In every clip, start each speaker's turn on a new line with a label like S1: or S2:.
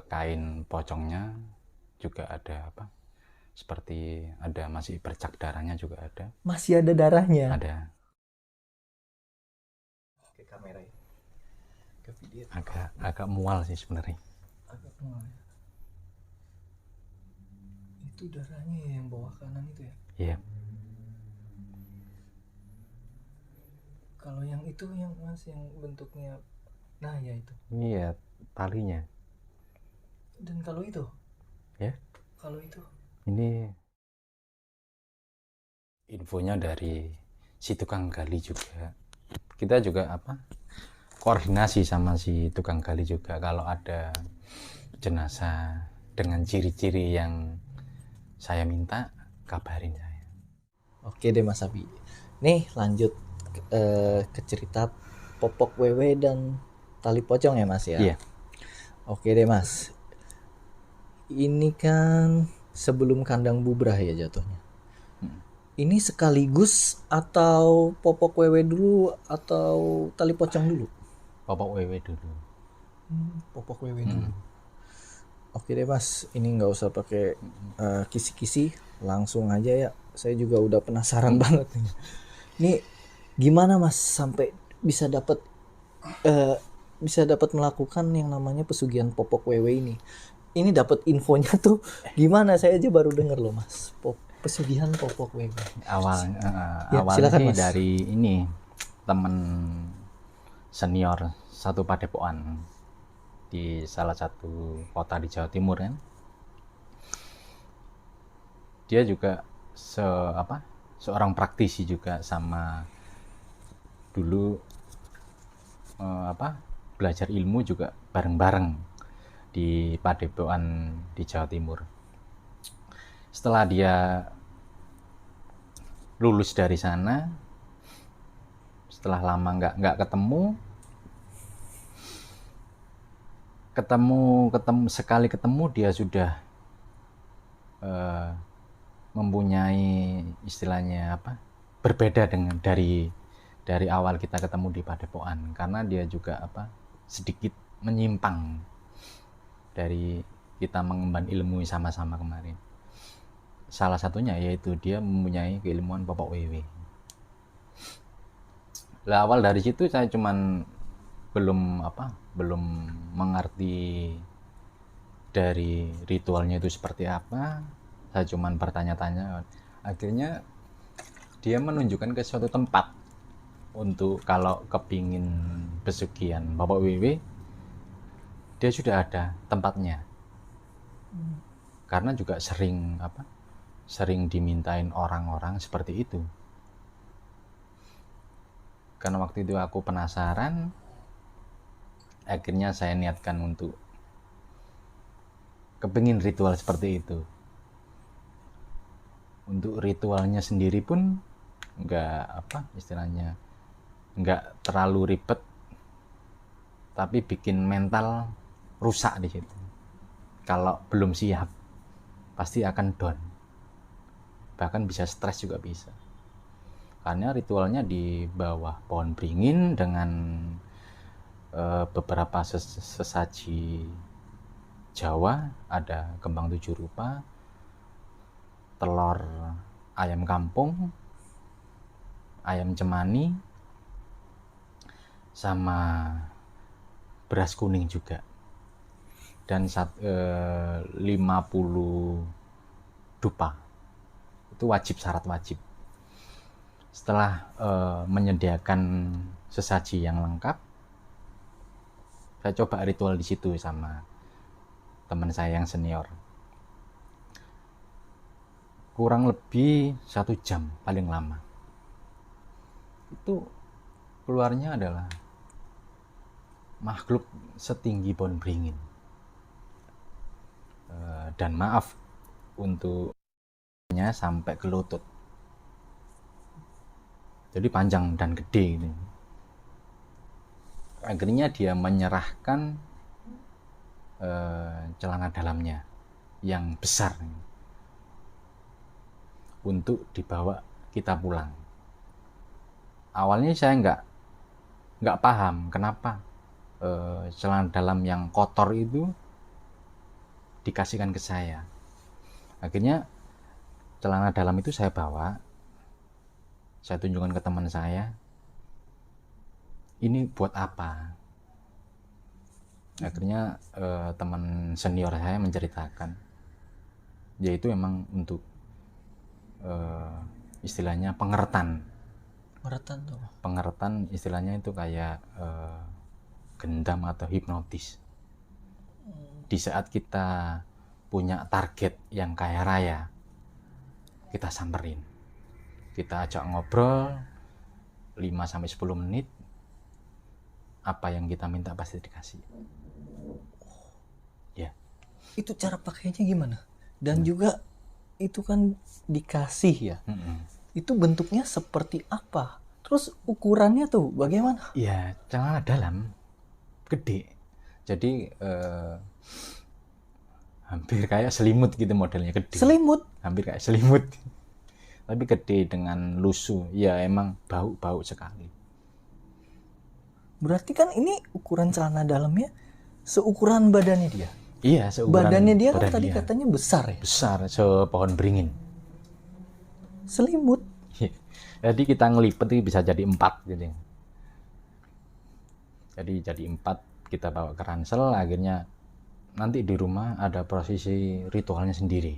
S1: kain pocongnya juga ada apa? Seperti ada masih bercak darahnya juga ada.
S2: Masih ada darahnya.
S1: Ada.
S2: Ke kamera ya. Ke video.
S1: Agak mual sih sebenarnya.
S2: Agak mual ya. Itu darahnya yang bawah kanan itu ya.
S1: Iya.
S2: Kalau yang itu yang Mas yang bentuknya, nah ya itu.
S1: Ini ya talinya.
S2: Dan kalau itu?
S1: Ya.
S2: Kalau itu?
S1: Ini infonya dari si tukang gali juga. Kita juga apa? Koordinasi sama si tukang gali juga kalau ada jenazah dengan ciri-ciri yang saya minta, kabarin saya.
S2: Oke deh Mas Abi. Nih lanjut ke cerita popok wewe dan tali pocong ya Mas ya.
S1: Iya.
S2: Oke deh Mas. Ini kan sebelum kandang bubrah ya jatuhnya. Ini sekaligus atau popok wewe dulu atau tali pocong dulu?
S1: Popok wewe dulu.
S2: Popok wewe dulu. Oke deh Mas, ini nggak usah pakai kisi-kisi, langsung aja ya. Saya juga udah penasaran banget nih. Ini gimana Mas sampai bisa dapat melakukan yang namanya pesugihan popok wewe ini? Ini dapat infonya tuh gimana? Saya aja baru dengar loh Mas. Pesugihan popok wewe.
S1: Awalnya
S2: silakan,
S1: sih
S2: Mas.
S1: dari ini teman senior satu padepokan di salah satu kota di Jawa Timur kan. Dia juga seorang praktisi juga sama dulu belajar ilmu juga bareng-bareng di padepokan di Jawa Timur. Setelah dia lulus dari sana, setelah lama nggak ketemu sekali ketemu dia sudah mempunyai istilahnya apa, berbeda dengan dari awal kita ketemu di padepokan, karena dia juga sedikit menyimpang dari kita mengemban ilmu sama-sama kemarin. Salah satunya yaitu dia mempunyai keilmuan popok wewe. Lah awal dari situ saya cuman belum mengerti dari ritualnya itu seperti apa. Saya cuman bertanya-tanya. Akhirnya dia menunjukkan ke suatu tempat untuk kalau kepingin pesugihan popok wewe, dia sudah ada tempatnya. Karena juga sering dimintain orang-orang seperti itu. Karena waktu itu aku penasaran, akhirnya saya niatkan untuk kepingin ritual seperti itu. Untuk ritualnya sendiri pun nggak terlalu ribet, tapi bikin mental rusak di situ. Kalau belum siap, pasti akan down. Bahkan bisa stres juga bisa. Karena ritualnya di bawah pohon beringin dengan beberapa sesaji Jawa, ada kembang 7 rupa, telur ayam kampung, ayam cemani, sama beras kuning juga. Dan 50 dupa. Itu syarat wajib. Setelah menyediakan sesaji yang lengkap, saya coba ritual di situ sama teman saya yang senior. Kurang lebih 1 jam paling lama. Itu keluarnya adalah makhluk setinggi pohon beringin. Dan maaf untuknya sampai ke lutut. Jadi panjang dan gede ini. Akhirnya dia menyerahkan celana dalamnya yang besar untuk dibawa kita pulang. Awalnya saya nggak paham kenapa celana dalam yang kotor itu dikasihkan ke saya. Akhirnya celana dalam itu saya bawa, saya tunjukkan ke teman saya, ini buat apa. Akhirnya teman senior saya menceritakan, yaitu emang untuk istilahnya pengertan
S2: tuh.
S1: Pengertan istilahnya itu kayak gendam atau hipnotis. Di saat kita punya target yang kaya raya, kita samperin, kita ajak ngobrol 5-10 menit, apa yang kita minta pasti dikasih. Ya.
S2: Itu cara pakainya gimana? Dan juga itu kan dikasih ya. Itu bentuknya seperti apa? Terus ukurannya tuh bagaimana?
S1: Ya, celana dalam gede. Jadi hampir kayak selimut gitu modelnya, gede.
S2: Selimut?
S1: Hampir kayak selimut. Tapi gede dengan lusuh. Ya emang bau sekali.
S2: Berarti kan ini ukuran celana dalamnya seukuran badannya dia.
S1: Iya, seukuran
S2: badannya dia kan
S1: badan
S2: tadi
S1: dia.
S2: Katanya besar ya?
S1: Besar, sepohon beringin.
S2: Selimut?
S1: Jadi kita ngelipet bisa jadi 4 gitu. Jadi 4, kita bawa ke ransel, akhirnya nanti di rumah ada prosesi ritualnya sendiri.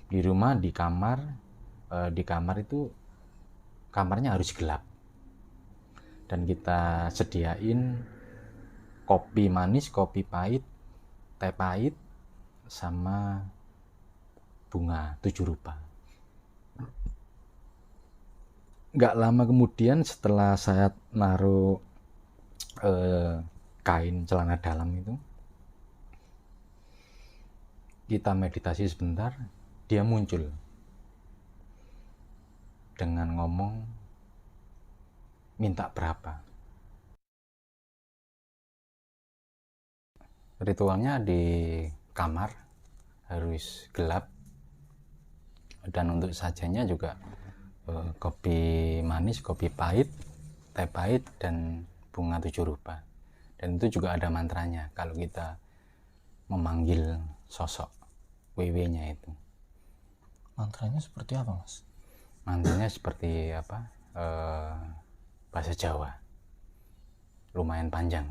S1: Di rumah, di kamar itu kamarnya harus gelap. Dan kita sediain kopi manis, kopi pahit, teh pahit, sama bunga 7 rupa. Nggak lama kemudian setelah saya naruh kain celana dalam itu, kita meditasi sebentar, dia muncul dengan ngomong, minta berapa. Ritualnya di kamar harus gelap, dan untuk sajanya juga kopi manis, kopi pahit, teh pahit, dan bunga 7 rupa. Dan itu juga ada mantranya kalau kita memanggil sosok WW-nya itu.
S2: Mantranya seperti apa, Mas?
S1: Mantranya seperti apa? Bahasa Jawa. Lumayan panjang.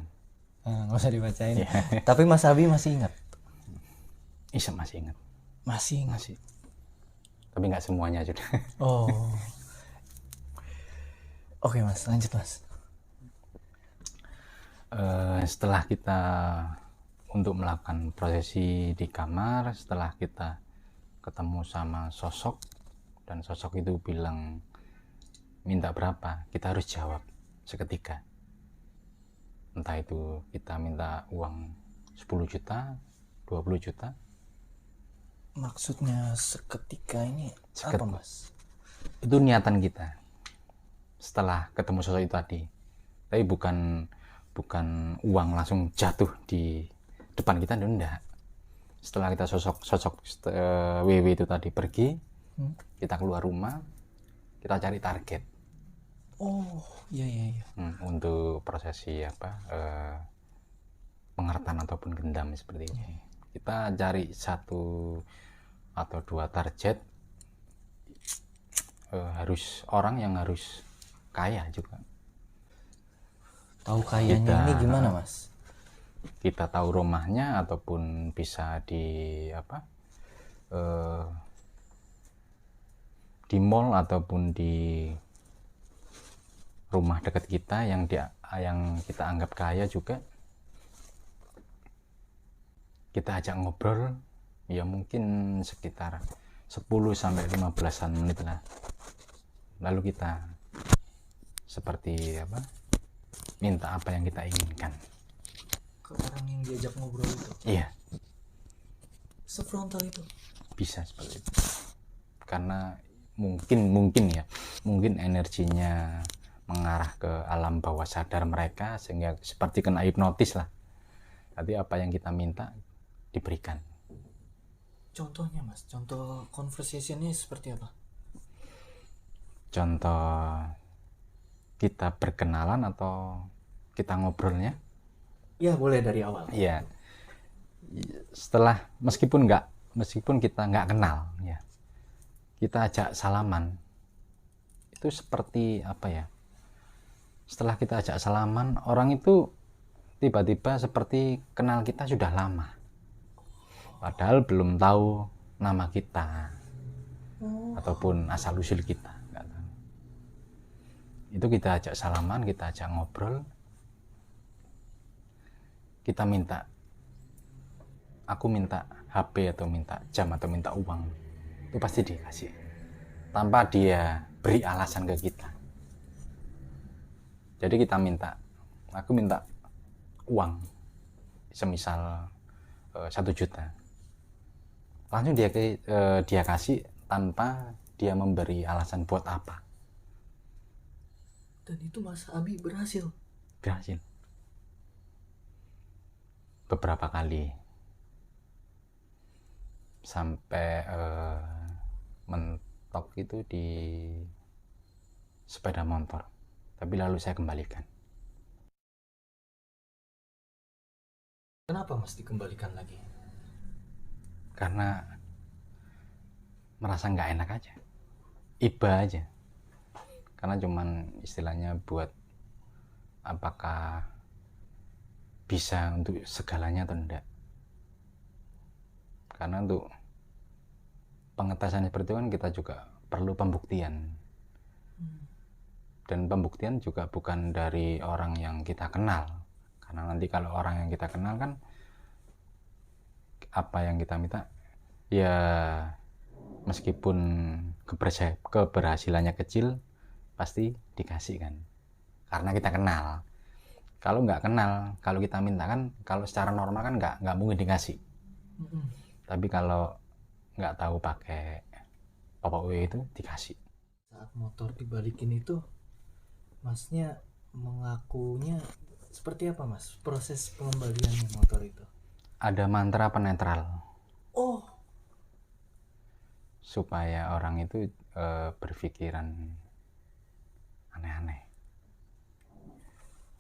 S2: Nggak usah dibacain. Tapi Mas Abi masih ingat?
S1: Iya, masih ingat.
S2: Masih ingat?
S1: Masih. Tapi nggak semuanya sudah.
S2: Oh. Oke Mas, lanjut Mas.
S1: Setelah kita untuk melakukan prosesi di kamar, setelah kita ketemu sama sosok, dan sosok itu bilang minta berapa, kita harus jawab seketika. Entah itu kita minta uang 10 juta, 20 juta.
S2: Maksudnya seketika ini apa, Mas?
S1: Itu niatan kita setelah ketemu sosok itu tadi. Tapi bukan uang langsung jatuh di depan kita, enggak. Setelah kita sosok WW itu tadi pergi, kita keluar rumah, kita cari target.
S2: Oh, iya.
S1: Untuk prosesi pengertan ataupun gendam seperti ini. Kita cari 1 atau 2 target, harus orang yang harus kaya juga.
S2: Tahu kayanya ini gimana, Mas?
S1: Kita tahu rumahnya ataupun bisa di di mall ataupun di rumah dekat kita yang kita anggap kaya juga. Kita ajak ngobrol, ya mungkin sekitar 10-15 menit lah. Lalu kita seperti minta apa yang kita inginkan
S2: ke orang yang diajak ngobrol itu.
S1: Iya.
S2: Sefrontal itu.
S1: Bisa seperti itu. Karena mungkin energinya mengarah ke alam bawah sadar mereka, sehingga seperti kena hipnotis lah. Jadi apa yang kita minta diberikan.
S2: Contohnya, Mas, contoh conversationnya seperti apa?
S1: Contoh kita berkenalan atau kita ngobrolnya?
S2: Ya, boleh dari awal.
S1: Iya. setelah meskipun kita nggak kenal ya, kita ajak salaman, itu seperti apa ya, setelah kita ajak salaman, orang itu tiba-tiba seperti kenal kita sudah lama, padahal belum tahu nama kita ataupun asal usul kita, nggak tahu. Itu kita ajak salaman, kita ajak ngobrol, aku minta HP atau minta jam atau minta uang, itu pasti dikasih tanpa dia beri alasan ke kita. Jadi aku minta uang semisal 1 juta, langsung dia kasih tanpa dia memberi alasan buat apa.
S2: Dan itu Mas Abi berhasil
S1: beberapa kali, sampai mentok itu di sepeda motor, tapi lalu saya kembalikan.
S2: Kenapa Mas dikembalikan lagi?
S1: Karena merasa nggak enak aja, iba aja, karena cuman istilahnya buat apakah bisa untuk segalanya atau enggak. Karena untuk pengetesan seperti itu kan kita juga perlu pembuktian, dan pembuktian juga bukan dari orang yang kita kenal, karena nanti kalau orang yang kita kenal kan apa yang kita minta ya meskipun keberhasilannya kecil pasti dikasih kan, karena kita kenal. Kalau nggak kenal, kalau kita minta kan, kalau secara normal kan nggak mungkin dikasih. Tapi kalau nggak tahu pakai Papa W itu dikasih.
S2: Saat motor dibalikin itu, Masnya mengakunya seperti apa Mas? Proses pengembaliannya motor itu?
S1: Ada mantra penetral.
S2: Oh.
S1: Supaya orang itu berpikiran aneh-aneh.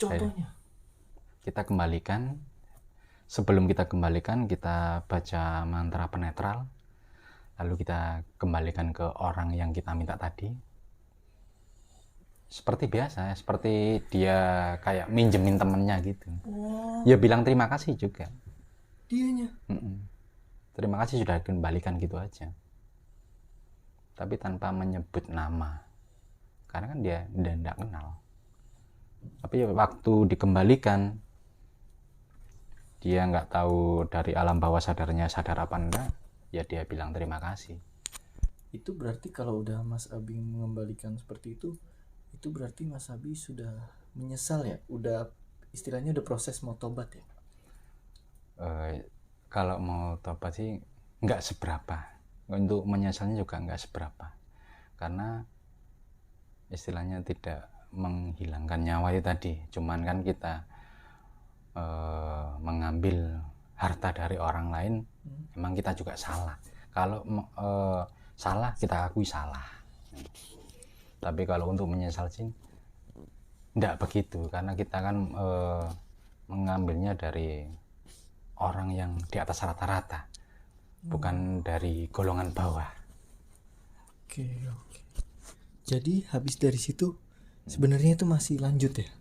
S2: Contohnya?
S1: Kita kembalikan. Sebelum kita kembalikan, kita baca mantra penetral, lalu kita kembalikan ke orang yang kita minta tadi. Seperti biasa, seperti dia kayak minjemin temennya gitu.
S2: Oh.
S1: Ya bilang terima kasih juga.
S2: Dianya?
S1: Terima kasih sudah kembalikan gitu aja. Tapi tanpa menyebut nama. Karena kan dia tidak kenal. Tapi waktu dikembalikan, dia nggak tahu dari alam bawah sadarnya sadar apa enggak, ya dia bilang terima kasih.
S2: Itu berarti kalau udah Mas Abi mengembalikan seperti itu berarti Mas Abi sudah menyesal ya? Udah istilahnya udah proses mau tobat ya?
S1: Kalau mau tobat sih nggak seberapa. Untuk menyesalnya juga nggak seberapa. Karena istilahnya tidak menghilangkan nyawa itu tadi. Cuman kan kita mengambil harta dari orang lain, emang kita juga salah. Kalau salah, kita akui salah. Tapi kalau untuk menyesal sih enggak begitu, karena kita kan mengambilnya dari orang yang di atas rata-rata, bukan dari golongan bawah.
S2: Oke. Jadi habis dari situ sebenarnya itu masih lanjut ya?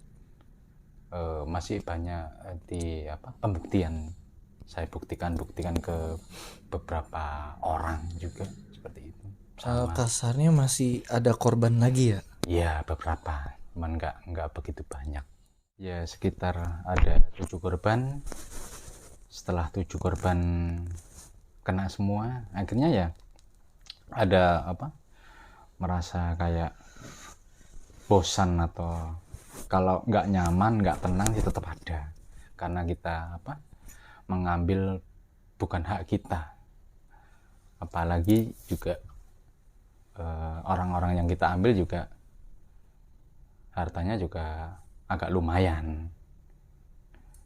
S1: Masih banyak pembuktian. Saya buktikan ke beberapa orang juga seperti itu.
S2: Kasarnya masih ada korban lagi ya?
S1: Iya, beberapa, cuman nggak begitu banyak. Ya sekitar ada 7 korban. Setelah 7 korban kena semua, akhirnya ya ada merasa kayak bosan, atau kalau nggak nyaman, nggak tenang sih tetap ada, karena kita mengambil bukan hak kita, apalagi juga orang-orang yang kita ambil juga hartanya juga agak lumayan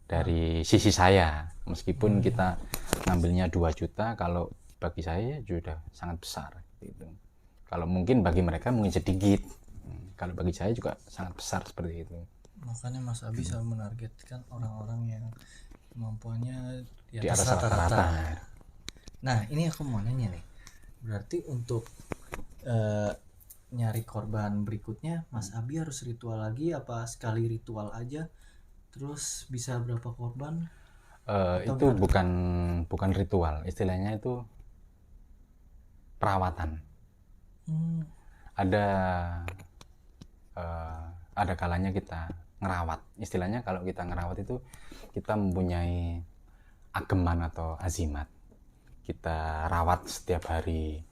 S1: dari sisi saya, meskipun kita ngambilnya 2 juta, kalau bagi saya sudah sangat besar gitu. Kalau mungkin bagi mereka mungkin sedikit, kalau bagi saya juga sangat besar seperti itu.
S2: Makanya Mas Abi selalu menargetkan orang-orang yang Kemampuannya di
S1: di
S2: atas
S1: atas
S2: rata-rata.
S1: rata-rata.
S2: Nah, ini aku mau nanya nih. Berarti untuk nyari korban berikutnya, Mas Abi harus ritual lagi apa sekali ritual aja? Terus bisa berapa korban? Atau
S1: Itu
S2: gimana?
S1: bukan ritual, istilahnya itu perawatan.
S2: Hmm.
S1: Ada ada kalanya kita ngerawat. Istilahnya kalau kita ngerawat itu kita mempunyai ageman atau azimat. Kita rawat setiap hari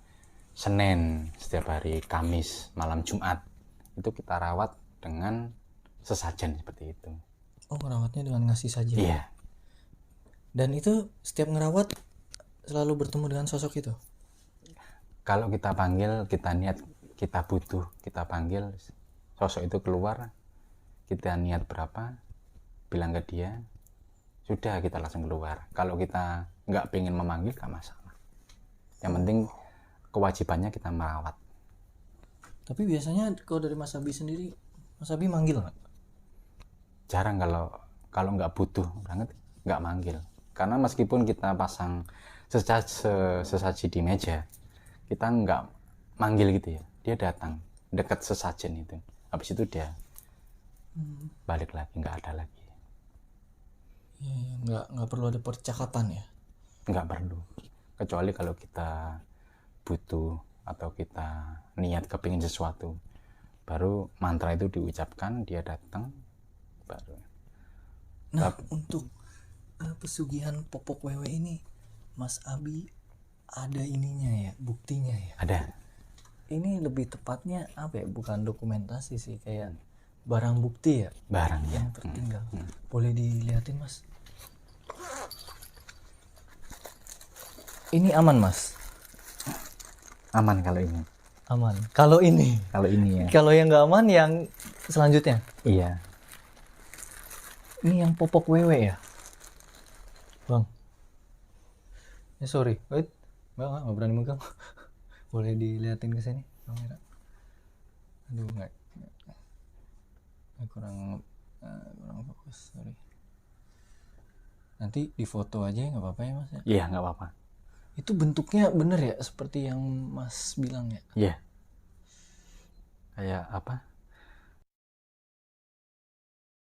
S1: Senin, setiap hari Kamis, malam Jumat. Itu kita rawat dengan sesajen seperti itu.
S2: Oh, ngerawatnya dengan ngasih saja.
S1: Iya.
S2: Dan itu setiap ngerawat selalu bertemu dengan sosok itu.
S1: Kalau kita panggil, kita niat, kita butuh, kita panggil, sosok itu keluar, kita niat berapa, bilang ke dia, sudah kita langsung keluar. Kalau kita nggak pengen memanggil, nggak masalah. Yang penting kewajibannya kita merawat.
S2: Tapi biasanya kalau dari Mas Abi sendiri, Mas Abi manggil nggak?
S1: Jarang kalau nggak butuh banget, nggak manggil. Karena meskipun kita pasang sesaji di meja, kita nggak manggil gitu ya. Dia datang dekat sesajen itu. Habis itu dia balik lagi, nggak ada lagi.
S2: Ya, nggak perlu ada percakapan ya.
S1: Nggak perlu. Kecuali kalau kita butuh atau kita niat kepingin sesuatu, baru mantra itu diucapkan, dia datang, baru.
S2: Nah, untuk pesugihan popok wewe ini, Mas Abi ada ininya ya, buktinya ya.
S1: Ada.
S2: Ini lebih tepatnya apa ya? Bukan dokumentasi sih, kayak barang bukti ya
S1: Barang ya.
S2: yang tertinggal. Boleh dilihatin, Mas? Ini aman, Mas?
S1: Aman kalau ini.
S2: Aman. Kalau ini,
S1: Kalau ini ya.
S2: kalau yang nggak aman, yang selanjutnya.
S1: Iya.
S2: Ini yang popok wewe ya, Bang. Sorry, wait, nggak berani megang. Boleh dilihatin ke sini kamera. Aduh, nggak kurang fokus, sorry. Nanti di foto aja nggak apa-apa ya, Mas ya?
S1: Iya, nggak apa-apa.
S2: Itu bentuknya bener ya seperti yang Mas bilang ya?
S1: Iya. Kayak apa?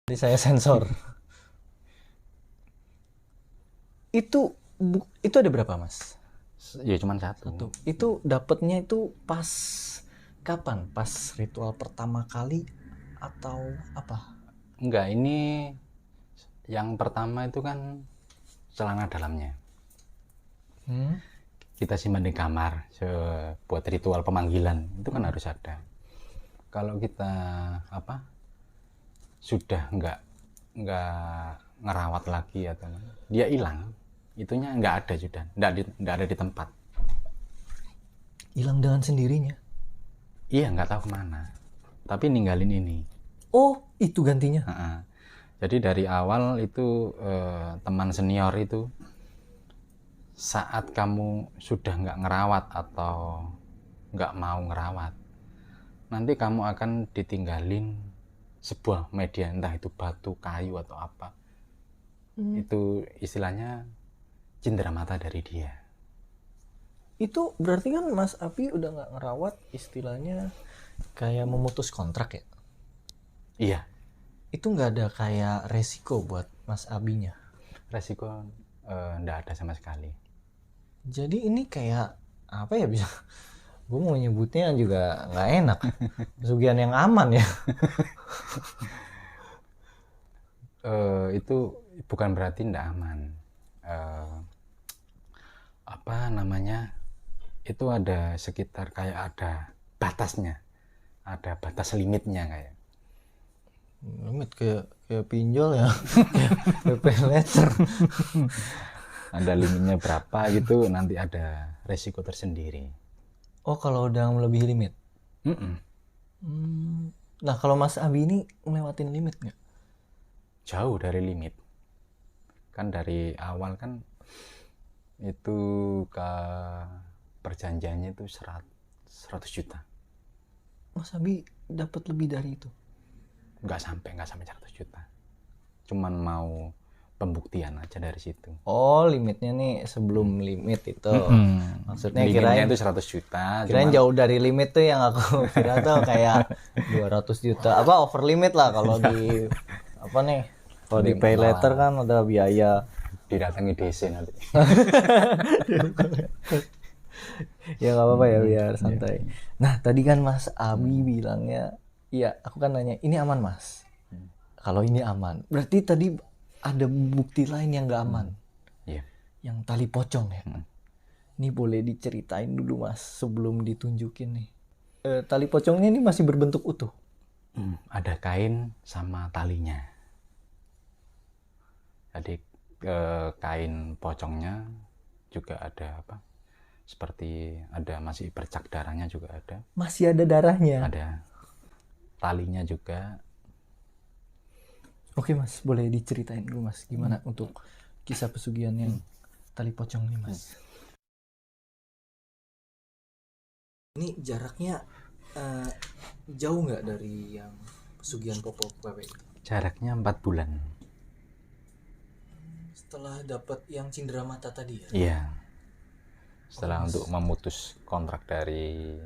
S2: Jadi saya sensor. Itu ada berapa, Mas?
S1: Ya cuman satu.
S2: Itu dapatnya itu pas kapan? Pas ritual pertama kali atau apa?
S1: Enggak, ini yang pertama itu kan celana dalamnya. Kita simpan di kamar buat ritual pemanggilan. Itu kan harus ada. Kalau kita apa? Sudah nggak ngerawat lagi atau dia hilang, itunya nggak ada, sudah nggak ada di tempat.
S2: Hilang dengan sendirinya?
S1: Iya, nggak tahu kemana, tapi ninggalin ini.
S2: Oh, itu gantinya?
S1: Jadi dari awal itu teman senior itu, saat kamu sudah nggak ngerawat atau nggak mau ngerawat, nanti kamu akan ditinggalin sebuah media, entah itu batu, kayu atau apa. Itu istilahnya cindera mata dari dia.
S2: Itu berarti kan Mas Abi udah nggak ngerawat, istilahnya kayak memutus kontrak ya?
S1: Iya.
S2: Itu nggak ada kayak resiko buat Mas Abinya?
S1: Resiko nggak ada sama sekali.
S2: Jadi ini kayak apa ya, bisa gue mau nyebutnya juga nggak enak. Pesugihan yang aman ya.
S1: Itu bukan berarti nggak aman. Apa namanya, itu ada sekitar kayak ada batasnya, ada batas limitnya kayak.
S2: Limit kayak pinjol ya. Kayak pay letter.
S1: Ada limitnya berapa gitu, nanti ada resiko tersendiri.
S2: Oh, kalau udah melebihi limit? Nah, kalau Mas Abi ini melewatin limit nggak?
S1: Jauh dari limit. Kan dari awal kan itu ke perjanjiannya itu 100 juta.
S2: Mas Abi dapat lebih dari itu?
S1: Nggak sampai 100 juta. Cuman mau pembuktian aja dari situ.
S2: Oh, limitnya nih sebelum limit itu. Maksudnya
S1: Limitnya
S2: kirain
S1: itu 100 juta.
S2: kirain jauh dari limit tuh yang aku kira tuh kayak 200 juta. Apa over limit lah kalau di apa nih? Kalau di pay letter kan ada biaya.
S1: Didatangi DC nanti.
S2: Ya nggak apa-apa ya, biar santai. Nah, tadi kan Mas Abi bilangnya, iya, aku kan nanya, ini aman Mas? Kalau ini aman, berarti tadi ada bukti lain yang nggak aman.
S1: Iya.
S2: Yang tali pocong ya. Ini boleh diceritain dulu Mas sebelum ditunjukin nih. Tali pocongnya ini masih berbentuk utuh.
S1: Ada kain sama talinya. Jadi kain pocongnya juga ada apa? Seperti ada masih bercak darahnya juga ada.
S2: Masih ada darahnya.
S1: Ada talinya juga.
S2: Oke Mas, boleh diceritain dulu Mas gimana untuk kisah pesugihan yang tali pocong nih Mas. Ini jaraknya jauh nggak dari yang pesugihan Popok Wewe?
S1: Jaraknya 4 bulan.
S2: Setelah dapat yang cindera mata tadi ya?
S1: Iya. Setelah untuk memutus kontrak dari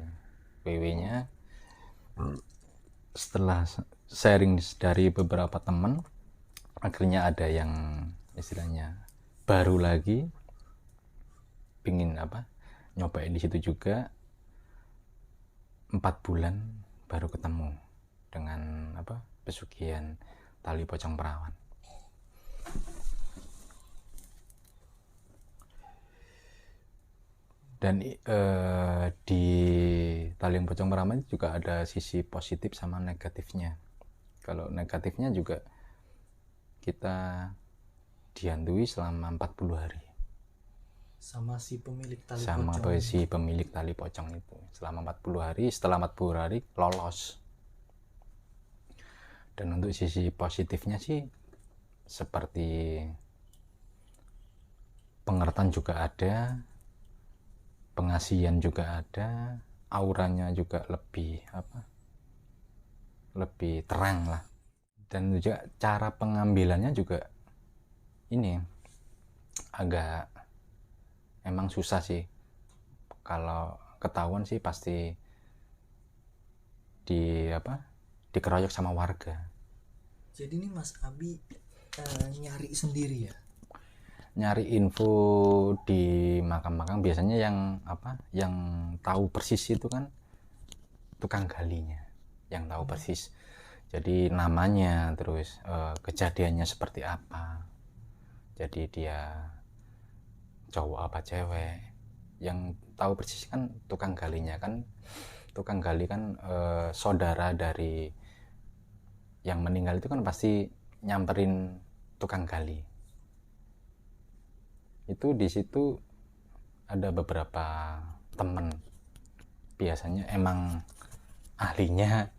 S1: WW-nya, setelah sharing dari beberapa teman, akhirnya ada yang istilahnya baru lagi pingin apa nyobain di situ juga. 4 bulan baru ketemu dengan apa pesugihan tali pocong perawan. Dan di tali pocong perawan juga ada sisi positif sama negatifnya. Kalau negatifnya juga kita dihantui selama 40 hari.
S2: Sama si pemilik tali
S1: Sama
S2: pocong.
S1: si pemilik tali pocong itu. Selama 40 hari, setelah 40 hari lolos. Dan untuk sisi positifnya sih seperti pengertian juga ada, pengasihan juga ada, auranya juga lebih apa? Lebih terang lah. Dan juga cara pengambilannya juga ini agak emang susah sih. Kalau ketahuan sih pasti dikeroyok sama warga.
S2: Jadi ini Mas Abi nyari sendiri ya?
S1: Nyari info di makam-makam biasanya yang tahu persis itu kan tukang galinya yang tahu persis. Jadi namanya, terus kejadiannya seperti apa. Jadi dia cowok apa cewek, yang tahu persis kan tukang galinya kan. Tukang gali kan saudara dari yang meninggal itu kan pasti nyamperin tukang gali. Itu di situ ada beberapa temen, biasanya emang ahlinya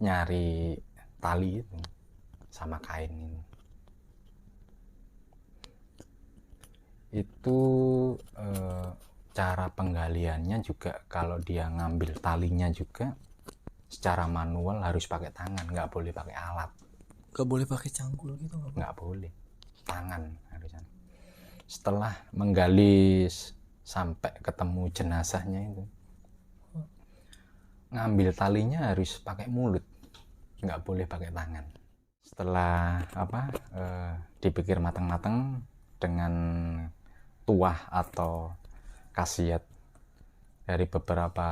S1: nyari tali itu sama kain ini. Itu cara penggaliannya juga kalau dia ngambil talinya juga secara manual harus pakai tangan, nggak boleh pakai alat.
S2: Nggak boleh pakai cangkul gitu?
S1: Nggak boleh, tangan harusnya. Setelah menggali sampai ketemu jenazahnya itu, ngambil talinya harus pakai mulut, nggak boleh pakai tangan. Setelah dipikir matang-matang dengan tuah atau khasiat dari beberapa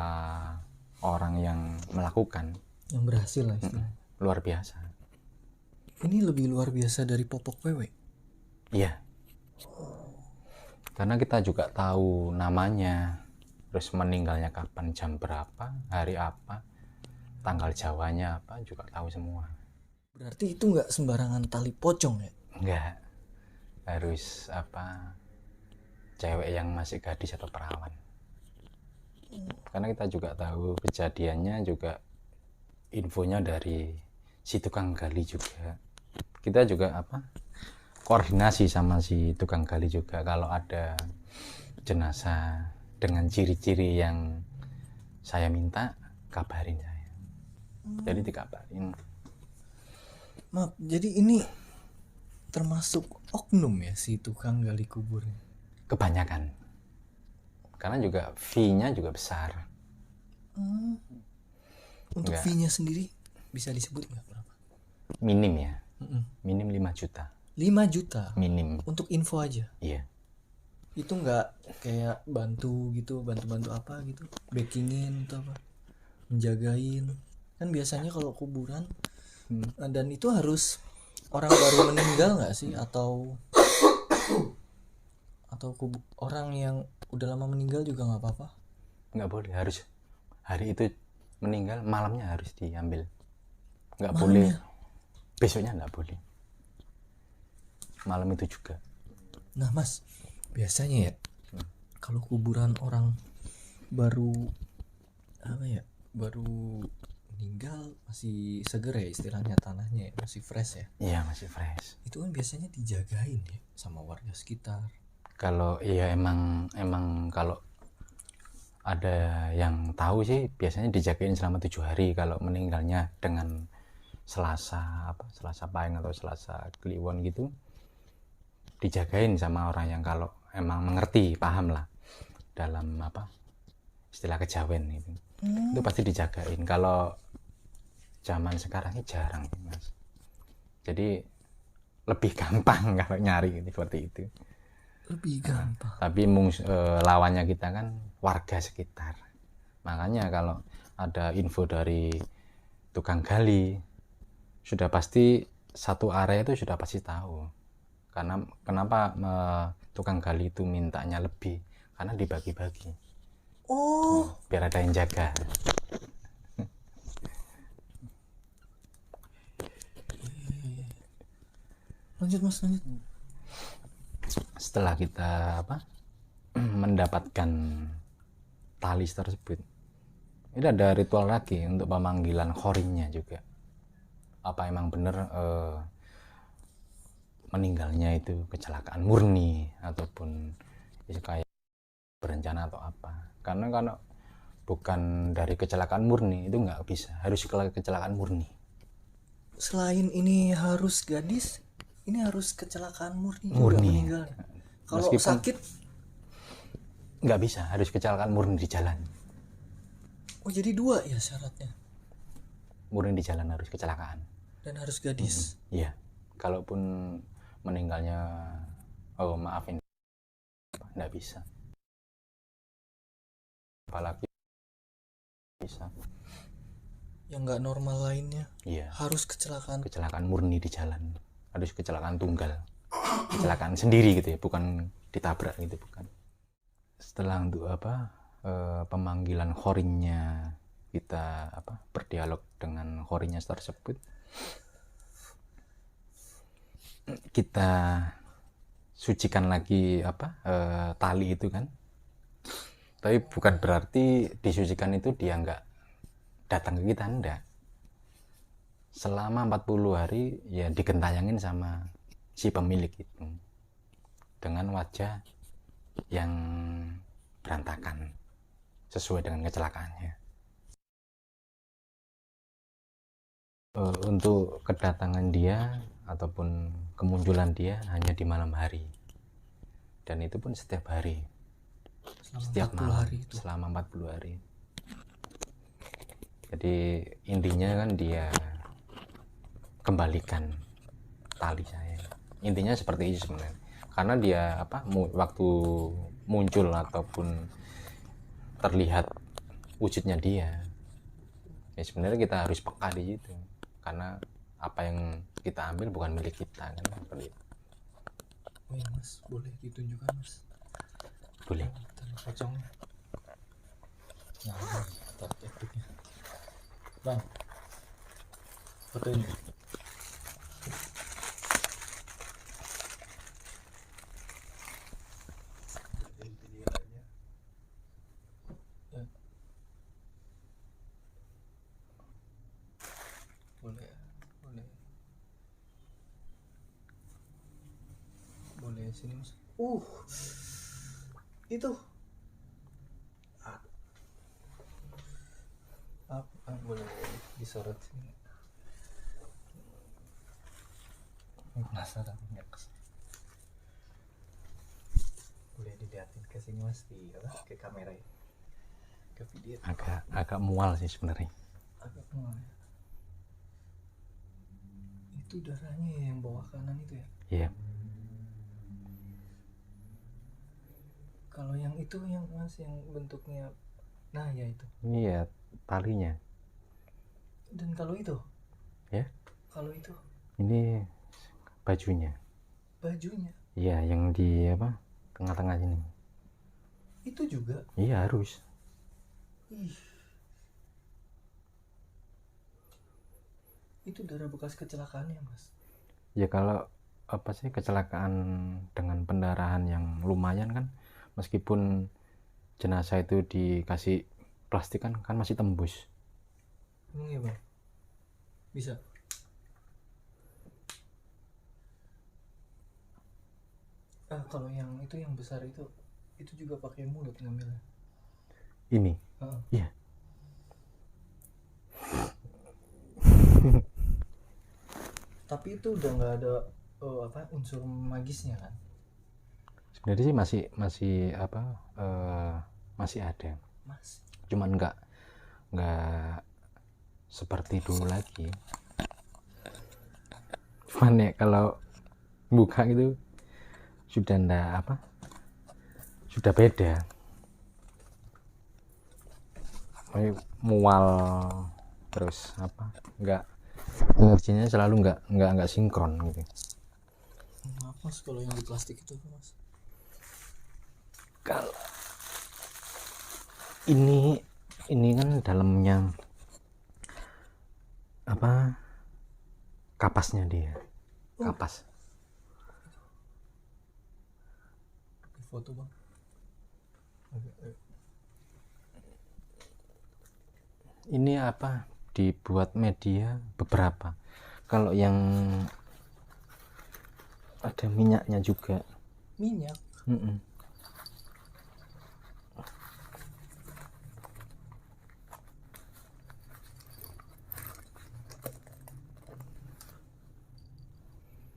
S1: orang yang melakukan,
S2: yang berhasil lah istilahnya.
S1: Luar biasa.
S2: Ini lebih luar biasa dari Popok Wewe?
S1: Iya, karena kita juga tahu namanya, terus meninggalnya kapan, jam berapa, hari apa, tanggal Jawanya apa, juga tahu semua.
S2: Berarti itu nggak sembarangan tali pocong ya?
S1: Enggak, harus cewek yang masih gadis atau perawan. Karena kita juga tahu kejadiannya juga infonya dari si tukang gali juga. Kita juga koordinasi sama si tukang gali juga kalau ada jenazah dengan ciri-ciri yang saya minta, kabarin saya. Jadi dikabarin.
S2: Maaf, jadi ini termasuk oknum ya si tukang gali kuburnya?
S1: Kebanyakan. Karena juga fee-nya juga besar.
S2: Untuk
S1: Nggak.
S2: fee-nya sendiri bisa disebut nggak berapa?
S1: Minim ya. Minim 5 juta.
S2: 5 juta
S1: Minim.
S2: untuk info aja.
S1: Iya.
S2: Itu nggak kayak bantu gitu, bantu-bantu apa gitu, backingin atau apa, menjagain. Kan biasanya kalau kuburan dan itu harus orang baru meninggal nggak sih, atau orang yang udah lama meninggal juga nggak apa-apa?
S1: Nggak boleh, harus hari itu meninggal, malamnya harus diambil. Nggak
S2: Malamnya?
S1: boleh, besoknya nggak boleh, malam itu juga.
S2: Nah mas, biasanya ya kalau kuburan orang baru apa ya, baru meninggal masih seger ya istilahnya, tanahnya ya, masih fresh ya.
S1: Iya, masih fresh.
S2: Itu kan biasanya dijagain ya sama warga sekitar.
S1: Kalau iya emang kalau ada yang tahu sih biasanya dijagain selama 7 hari kalau meninggalnya dengan Selasa Pahing atau Selasa Kliwon gitu, dijagain sama orang yang kalau emang mengerti, paham lah dalam istilah kejawen itu. Itu pasti dijagain. Kalau zaman sekarang ini jarang mas, jadi lebih gampang kalau nyari gitu, seperti itu.
S2: Lebih gampang.
S1: Tapi lawannya kita kan warga sekitar, makanya kalau ada info dari tukang gali sudah pasti satu area itu sudah pasti tahu. Karena kenapa tukang gali itu mintanya lebih, karena dibagi-bagi. Biar ada yang jaga.
S2: Lanjut mas, lanjut.
S1: Setelah kita mendapatkan tali tersebut, ini ada ritual lagi untuk pemanggilan khorinnya juga. Apa emang benar meninggalnya itu kecelakaan murni ataupun kayak berencana atau apa. Karena kalau bukan dari kecelakaan murni itu nggak bisa, harus kecelakaan murni.
S2: Selain ini harus gadis, ini harus kecelakaan murni juga meninggalnya. Kalau sakit
S1: nggak bisa, harus kecelakaan murni di jalan.
S2: Oh jadi 2 ya syaratnya?
S1: Murni di jalan, harus kecelakaan.
S2: Dan harus gadis?
S1: Iya. Kalaupun meninggalnya, maafin, nggak bisa. Apalagi bisa.
S2: Yang nggak normal lainnya?
S1: Iya.
S2: Harus kecelakaan
S1: murni di jalan, harus kecelakaan tunggal, kecelakaan sendiri gitu ya, bukan ditabrak gitu, bukan. Setelah untuk pemanggilan khorinnya, kita berdialog dengan khorinnya tersebut, kita sucikan lagi tali itu kan. Tapi bukan berarti disucikan itu dia nggak datang ke kita, enggak. Selama 40 hari ya digentayangin sama si pemilik itu dengan wajah yang berantakan sesuai dengan kecelakaannya. Untuk kedatangan dia ataupun kemunculan dia hanya di malam hari, dan itu pun setiap hari, setiap malam selama 40 hari. Jadi intinya kan dia kembalikan tali saya, intinya seperti itu sebenarnya. Karena dia waktu muncul ataupun terlihat wujudnya dia, ya sebenarnya kita harus peka di situ, karena apa yang kita ambil bukan milik kita kan, seperti itu.
S2: Oh ya mas, boleh ditunjukkan mas?
S1: Boleh.
S2: Tali pocongnya. Nah, tekniknya. Bang, fotoin. Boleh sini mas. Itu boleh disorot sini. Penasaran nggak? Boleh dilihatin ke sini mas, di apa, ke kamera ya, ke video.
S1: Agak mual sih sebenarnya.
S2: Agak mual ya. Itu darahnya yang bawah kanan itu ya?
S1: Iya.
S2: Kalau yang itu yang mas, yang bentuknya, nah ya itu.
S1: Ini ya talinya.
S2: Dan kalau itu?
S1: Ya.
S2: Kalau itu?
S1: Ini bajunya.
S2: Bajunya?
S1: Iya, yang di apa? Tengah-tengah sini.
S2: Itu juga?
S1: Iya harus.
S2: Ih. Itu darah bekas kecelakaan ya mas?
S1: Ya kalau apa sih kecelakaan dengan pendarahan yang lumayan kan, meskipun jenazah itu dikasih plastik kan masih tembus.
S2: Emang ya bang? Bisa? Kalau yang itu yang besar itu juga pakai mulut ngambilnya?
S1: Ini? Iya.
S2: Tapi itu udah nggak ada unsur magisnya kan?
S1: Sebenarnya sih masih apa masih ada.
S2: Mas.
S1: Cuman nggak seperti dulu lagi. Cuman ya kalau buka itu sudah sudah beda. Mual terus energinya selalu nggak sinkron gitu.
S2: Maaf mas, kalau yang di plastik itu mas?
S1: Kalau ini kan dalamnya apa, kapasnya dia, kapas.
S2: Di foto bang.
S1: Ini apa, dibuat media beberapa. Kalau yang ada minyaknya juga.
S2: Minyak?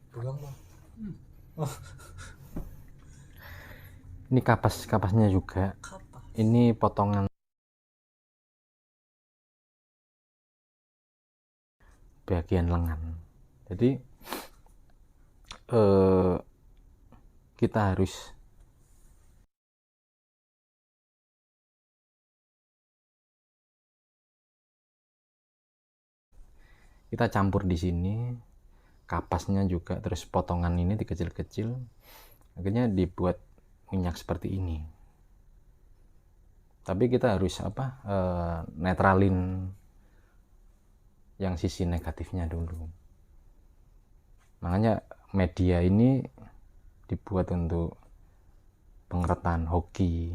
S2: Pegang bang.
S1: Ini kapasnya juga.
S2: Kapas.
S1: Ini potongan bagian lengan. Jadi kita harus campur di sini, kapasnya juga, terus potongan ini dikecil-kecil, akhirnya dibuat minyak seperti ini. Tapi kita harus netralin yang sisi negatifnya dulu. Makanya media ini dibuat untuk pengertian hoki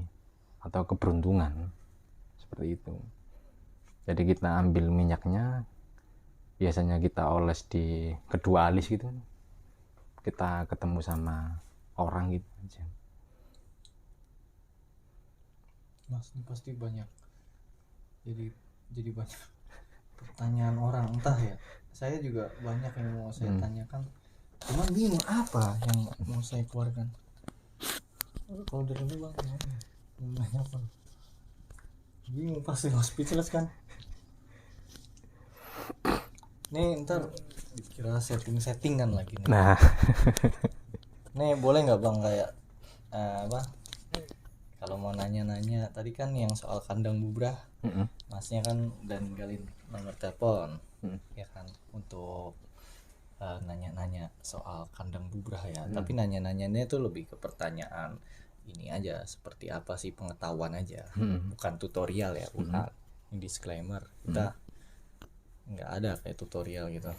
S1: atau keberuntungan, seperti itu. Jadi kita ambil minyaknya, biasanya kita oles di kedua alis gitu, kita ketemu sama orang gitu aja.
S2: Mas, ini pasti banyak, jadi banyak pertanyaan orang, entah ya, saya juga banyak yang mau saya tanyakan, cuman bingung apa yang mau saya keluarkan. Kalau dari lu bang, gimana apa? Bingung pasti, speechless kan. Nih ntar dikira setting-settingan lagi nih.
S1: Nah,
S2: nih boleh nggak bang kayak kalau mau nanya-nanya tadi kan yang soal kandang bubrah, masnya kan udah ninggalin nomor telepon, ya kan, untuk nanya-nanya soal kandang bubrah ya. Tapi nanya-nanyanya itu lebih ke pertanyaan ini aja, seperti apa sih pengetahuan aja, bukan tutorial ya, bukan. Ini disclaimer, kita nggak ada kayak tutorial gitu.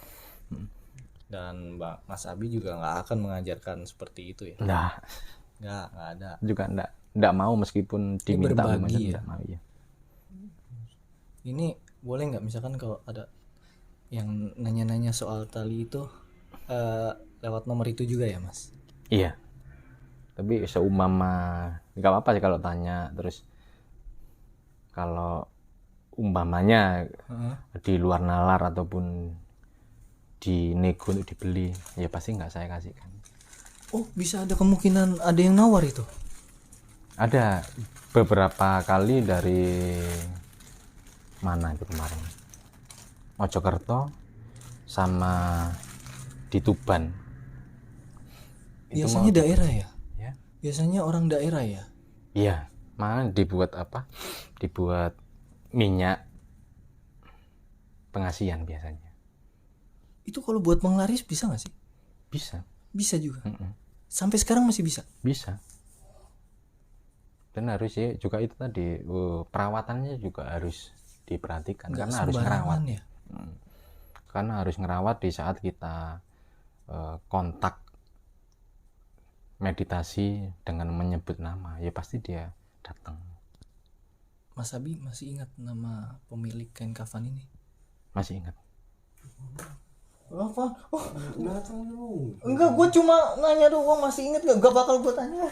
S2: Dan Mas Abi juga nggak akan mengajarkan seperti itu ya. Nggak ada.
S1: Juga nggak mau, meskipun diminta
S2: berbagi ya.
S1: Mau, ya.
S2: Ini boleh nggak misalkan kalau ada yang nanya-nanya soal tali itu lewat nomor itu juga ya Mas?
S1: Iya. Tapi seumpama nggak apa-apa sih kalau tanya, terus kalau umpamanya di luar nalar ataupun dinego untuk dibeli, ya pasti nggak saya kasihkan.
S2: Oh, bisa ada kemungkinan ada yang nawar itu?
S1: Ada beberapa kali dari mana itu kemarin, Mojokerto sama di Tuban.
S2: Biasanya daerah ya?
S1: Ya.
S2: Biasanya orang daerah ya?
S1: Iya, malah dibuat apa? Dibuat minyak pengasihan biasanya.
S2: Itu kalau buat penglaris bisa nggak sih?
S1: Bisa.
S2: Bisa juga. Sampai sekarang masih bisa?
S1: Bisa. Dan harus ya juga itu tadi perawatannya juga harus diperhatikan.
S2: Nggak
S1: Karena harus ngerawat
S2: ya?
S1: Karena harus ngerawat di saat kita kontak meditasi dengan menyebut nama, ya pasti dia datang.
S2: Mas Abi masih ingat nama pemilik kain kafan ini?
S1: Masih ingat?
S2: Apa? Oh, enggak, gue cuma nanya doang, masih inget gak? Gak bakal gue tanya.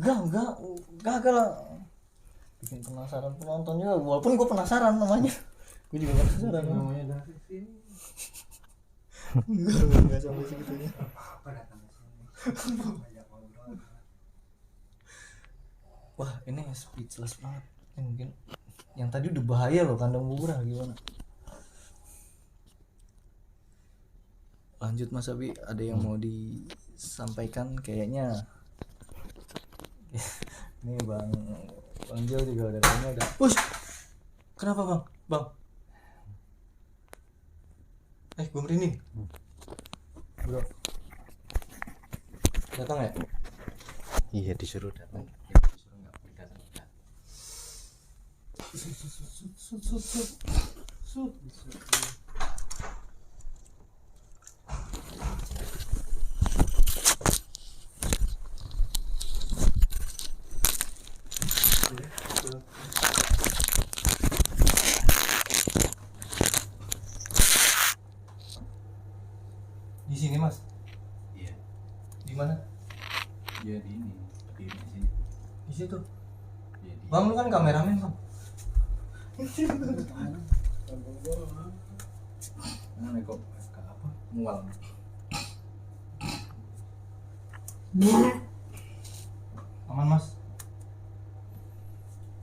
S2: Gak lah. Bikin penasaran penontonnya, walaupun gue penasaran namanya. Gue juga penasaran namanya dari sini. Enggak sampai segitunya. Wah, ini speechless banget. Ini mungkin yang tadi udah bahaya loh, kandang bubur gimana? Lanjut Mas Abi, ada yang mau disampaikan kayaknya. Ini Bang Jo juga kayaknya udah. Push. Kenapa Bang? Bang. Gue merinding. Bro. Datang ya?
S1: Iya, disuruh datang. Disuruh nggak boleh datang.
S2: Di sini Mas.
S1: Iya.
S2: Di mana?
S1: Ya di ini, di sini.
S2: Di situ.
S1: Ya, di...
S2: Bang, lu kan kameramen Bang.
S1: Mana kok apa? Mual.
S2: Aman Mas.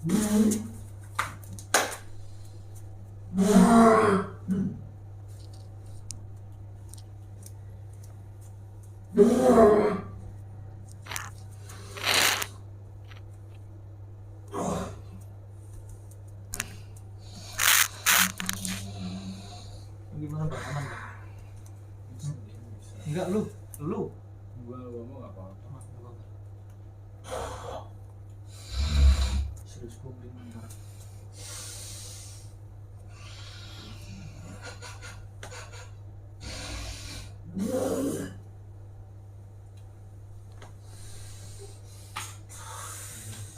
S2: Gimana Bang? Aman Bang? Enggak, lu.
S1: Gua mau nggak apa-apa.
S2: Serius gue beli bentar.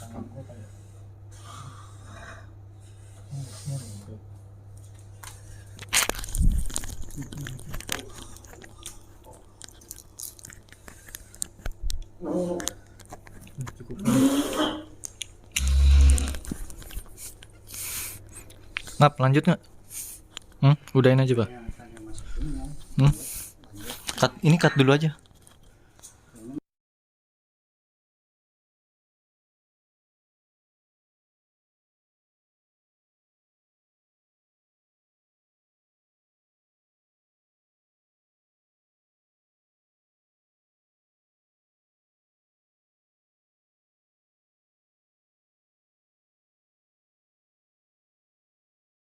S2: Tangan gue kayak cukup. Ngap, lanjut nggak? Udahin aja Pak. Cut, ini cut dulu aja.